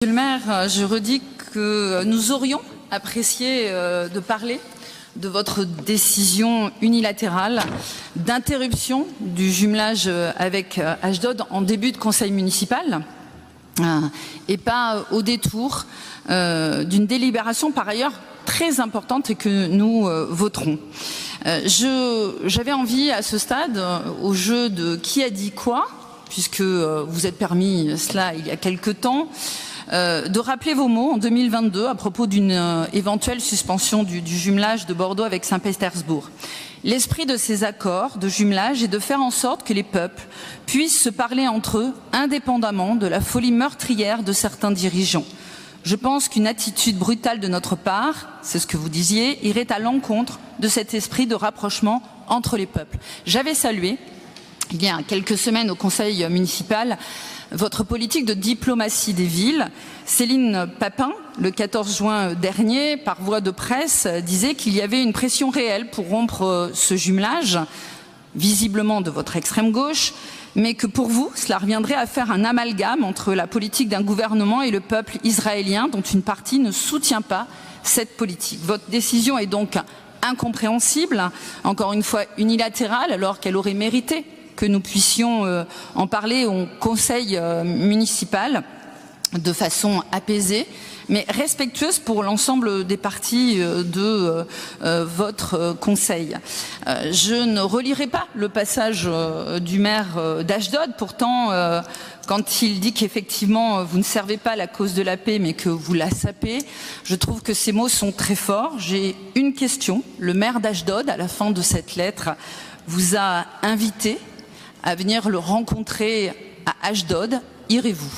Monsieur le maire, je redis que nous aurions apprécié de parler de votre décision unilatérale d'interruption du jumelage avec Ashdod en début de conseil municipal et pas au détour d'une délibération par ailleurs très importante et que nous voterons. J'avais envie à ce stade, au jeu de qui a dit quoi, puisque vous êtes permis cela il y a quelque temps, de rappeler vos mots en 2022 à propos d'une éventuelle suspension du jumelage de Bordeaux avec Saint-Pétersbourg. L'esprit de ces accords de jumelage est de faire en sorte que les peuples puissent se parler entre eux indépendamment de la folie meurtrière de certains dirigeants. Je pense qu'une attitude brutale de notre part, c'est ce que vous disiez, irait à l'encontre de cet esprit de rapprochement entre les peuples. J'avais salué, il y a quelques semaines au conseil municipal, votre politique de diplomatie des villes. Céline Papin, le 14 juin dernier, par voie de presse, disait qu'il y avait une pression réelle pour rompre ce jumelage, visiblement de votre extrême gauche, mais que pour vous, cela reviendrait à faire un amalgame entre la politique d'un gouvernement et le peuple israélien, dont une partie ne soutient pas cette politique. Votre décision est donc incompréhensible, encore une fois unilatérale, alors qu'elle aurait mérité que nous puissions en parler au conseil municipal de façon apaisée, mais respectueuse pour l'ensemble des parties de votre conseil. Je ne relirai pas le passage du maire d'Ashdod, pourtant quand il dit qu'effectivement vous ne servez pas la cause de la paix mais que vous la sapez, je trouve que ces mots sont très forts. J'ai une question. Le maire d'Ashdod, à la fin de cette lettre, vous a invité à venir le rencontrer à Ashdod. Irez-vous ?